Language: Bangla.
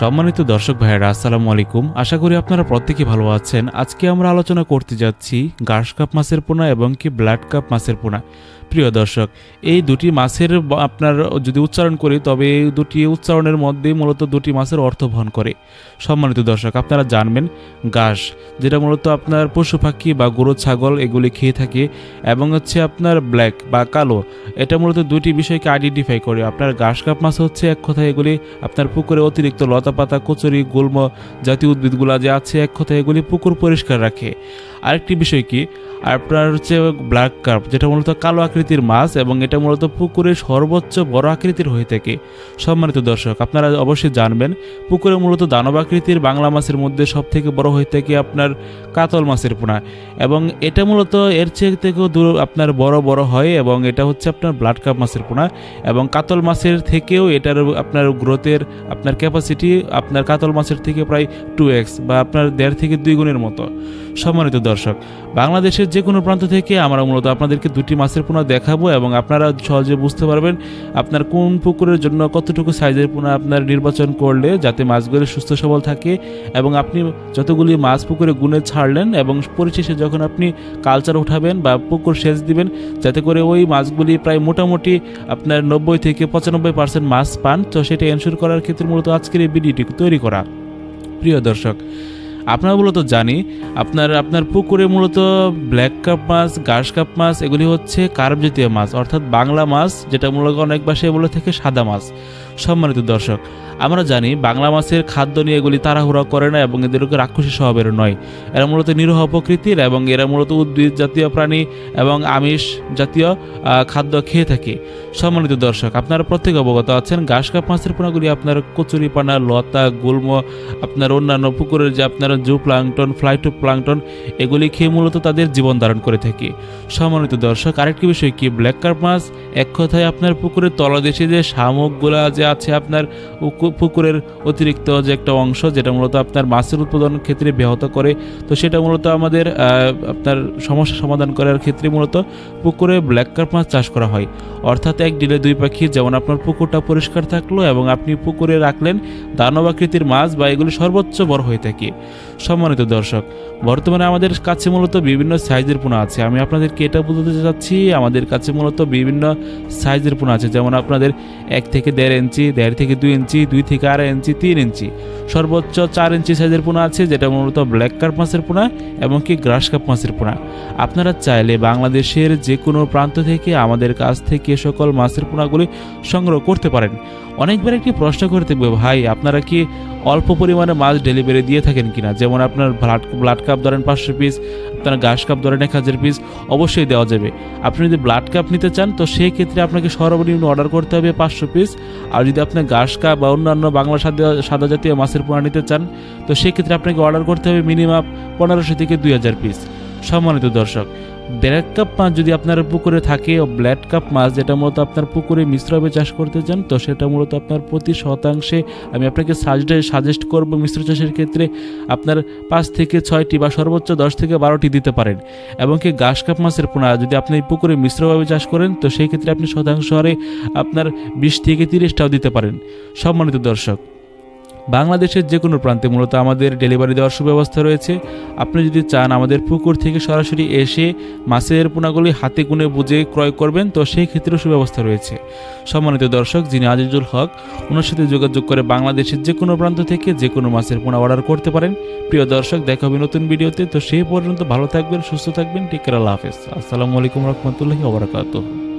সম্মানিত দর্শক ভাইয়েরা, আসসালামু আলাইকুম। আশা করি আপনারা প্রত্যেকে ভালো আছেন। আজকে আমরা আলোচনা করতে যাচ্ছি ঘাস কাপ মাছের পোনা এবং কি ব্লাড কাপ মাছের পোনা। প্রিয় দর্শক, এই দুটি মাছের আপনার যদি উচ্চারণ করি তবে এই দুটি উচ্চারণের মধ্যে মূলত দুটি মাছের অর্থ বহন করে। সম্মানিত দর্শক, আপনারা জানবেন ঘাস যেটা মূলত আপনার পশু পাখি বা গরু ছাগল এগুলি খেয়ে থাকে, এবং হচ্ছে আপনার ব্ল্যাক বা কালো, এটা মূলত দুটি বিষয়কে আইডেন্টিফাই করে। আপনার ঘাস কাপ মাছ হচ্ছে এক কথায় এগুলি আপনার পুকুরে অতিরিক্ত লতা পাতা কচুরি গুল্ম জাতীয় উদ্ভিদগুলো যে আছে, এক কথায় এগুলি পুকুর পরিষ্কার রাখে। আরেকটি বিষয় কি, আপনার হচ্ছে ব্ল্যাক কার্প, যেটা মূলত কালো আকৃতির মাছ এবং এটা মূলত পুকুরের সর্বোচ্চ বড় আকৃতির হয়ে থাকে। সম্মানিত দর্শক, আপনারা অবশ্যই জানবেন পুকুরে মূলত দানব আকৃতির বাংলা মাছের মধ্যে সব থেকে বড় হয়ে থাকে আপনার কাতল মাছের পোনা, এবং এটা মূলত এর চেয়ে থেকেও দূর আপনার বড় বড় হয়, এবং এটা হচ্ছে আপনার ব্লাড কাপ মাছের পোনা। এবং কাতল মাছের থেকেও এটার আপনার গ্রোথের আপনার ক্যাপাসিটি আপনার কাতল মাছের থেকে প্রায় 2x বা আপনার 1.5 থেকে 2 গুণের মতো। সম্মানিত দর্শক, বাংলাদেশের যে কোনো প্রান্ত থেকে আমরা মূলত আপনাদেরকে দুটি মাছের পোনা দেখাবো, এবং আপনারা সহজে বুঝতে পারবেন আপনার কোন পুকুরের জন্য কতটুকু সাইজের পোনা আপনার নির্বাচন করলে যাতে মাছগুলো সুস্থ সবল থাকে, এবং আপনি যতগুলি মাছ পুকুরে গুনে ছাড়লেন এবং পরিশেষে যখন আপনি কালচার উঠাবেন বা পুকুর সেচ দিবেন, যাতে করে ওই মাছগুলি প্রায় মোটামুটি আপনার 90 থেকে 95% মাছ পান। তো সেটা এনশিওর করার ক্ষেত্রে মূলত আজকের এই ভিডিওটি তৈরি করা। প্রিয় দর্শক, আপনারা মূলত জানি আপনার পুকুরে মূলত ব্ল্যাক কাপ মাছ, ঘাস কাপ মাছ এগুলি হচ্ছে কার্প জাতীয় মাছ, অর্থাৎ বাংলা মাছ, যেটা মূলত অনেক ভাষায় বলে থাকে সাদা মাছ। সম্মানিত দর্শক, আমরা জানি বাংলা মাছের খাদ্য নিয়ে এগুলি তাড়াহুড়া করে না এবং এদেরকে রাক্ষসী স্বভাবের নয়। এরা মূলত নিরীহ প্রকৃতির এবং এরা মূলত উদ্ভিদ জাতীয় প্রাণী এবং আমিষ জাতীয় খাদ্য খেয়ে থাকে। সম্মানিত দর্শক, আপনারা প্রত্যেকে অবগত আছেন ঘাস কাপ মাছের পোনাগুলি আপনার কচুরি পানা, লতা, গুল্ম, আপনার অন্যান্য পুকুরের যে আপনার জু প্লাঙ্কটন, ফ্লাইটো প্লাঙ্কটন এগুলি খেয়ে মূলত তাদের জীবন ধারণ করে থাকে। সম্মানিত দর্শক, আরেকটি বিষয় কি, ব্ল্যাক কার্প মাছ এক কথায় আপনার পুকুরের তলদেশে যে শামুকগুলা যে আছে আপনার পুকুরের অতিরিক্ত যে একটা অংশ, যেটা মূলত আপনার মাছের উৎপাদন ক্ষেত্রে ব্যাহত করে, তো সেটা মূলত আমাদের আপনার সমস্যা সমাধান করার ক্ষেত্রে মূলত পুকুরে ব্ল্যাক কার্প মাছ চাষ করা হয়। অর্থাৎ এক ডিলে দুই পাখি, যেমন আপনার পুকুরটা পরিষ্কার থাকলো এবং আপনি পুকুরে রাখলেন দানব আকৃতির মাছ বা এগুলি সর্বোচ্চ বড় হয়ে থাকে। সম্মানিত দর্শক, বর্তমানে আমাদের কাছে মূলত বিভিন্ন সাইজের পোনা আছে। আমি আপনাদেরকে এটা বলতে চাচ্ছি, আমাদের কাছে মূলত বিভিন্ন সাইজের পোনা আছে, যেমন আপনাদের 1 থেকে 1.5 ইঞ্চি, 1.5 থেকে 2 ইঞ্চি, 2 থেকে 2.5 ইঞ্চি, 3 ইঞ্চি, সর্বোচ্চ 4 ইঞ্চি সাইজের পোনা আছে, যেটা মূলত ব্ল্যাক কার্প মাছের পোনা এবং কি ঘাস কাপ মাছের পোনা। আপনারা চাইলে বাংলাদেশের যে কোনো প্রান্ত থেকে আমাদের কাছ থেকে সকল মাছের পোনাগুলি সংগ্রহ করতে পারেন। অনেকবার একটি প্রশ্ন করে থাকবে, ভাই আপনারা কি অল্প পরিমাণে মাছ ডেলিভারি দিয়ে থাকেন কিনা? যেমন আপনার ব্লাড কাপ ধরেন 500 পিস, আপনার ঘাস কাপ ধরেন 1000 পিস, অবশ্যই দেওয়া যাবে। আপনি যদি ব্লাড কাপ নিতে চান তো সেই ক্ষেত্রে আপনাকে সর্বনিম্ন অর্ডার করতে হবে 500 পিস। আর যদি আপনার ঘাস কাপ বা অন্যান্য বাংলা সাদা জাতীয় মাছের পোনা নিতে চান তো সেক্ষেত্রে আপনাকে অর্ডার করতে হবে মিনিমাম 1500 থেকে 2000 পিস। সম্মানিত দর্শক, ব্ল্যাক কাপ মাছ যদি আপনার পুকুরে থাকে, ও ব্ল্যাক কাপ মাছ যেটা মূলত আপনার পুকুরে মিশ্রভাবে চাষ করতে চান, তো সেটা মূলত আপনার প্রতি শতাংশে আমি আপনাকে সাজেস্ট করব মিশ্র চাষের ক্ষেত্রে আপনার 5 থেকে 6টি বা সর্বোচ্চ 10 থেকে 12টি দিতে পারেন। এবং কি ঘাস কাপ মাছের পোনা যদি আপনি পুকুরে মিশ্রভাবে চাষ করেন তো সেই ক্ষেত্রে আপনি শতাংশ হারে আপনার 20 থেকে 30টাও দিতে পারেন। সম্মানিত দর্শক, বাংলাদেশের যে কোনো প্রান্তে মূলত আমাদের ডেলিভারি দেওয়ার সুব্যবস্থা রয়েছে। আপনি যদি চান আমাদের পুকুর থেকে সরাসরি এসে মাছের পোনাগুলি হাতে গুনে বুঝে ক্রয় করবেন তো সেই ক্ষেত্রেও সুব্যবস্থা রয়েছে। সম্মানিত দর্শক, যিনি আজিজুল হক, ওনার সাথে যোগাযোগ করে বাংলাদেশের যে কোনো প্রান্ত থেকে যে কোনো মাছের পোনা অর্ডার করতে পারেন। প্রিয় দর্শক, দেখা হবে নতুন ভিডিওতে। তো সেই পর্যন্ত ভালো থাকবেন, সুস্থ থাকবেন, টেক কেয়ার, আল্লাহ হাফেজ। আসসালামু আলাইকুম রহমতুল্লাহি ওয়া বারাকাতুহু।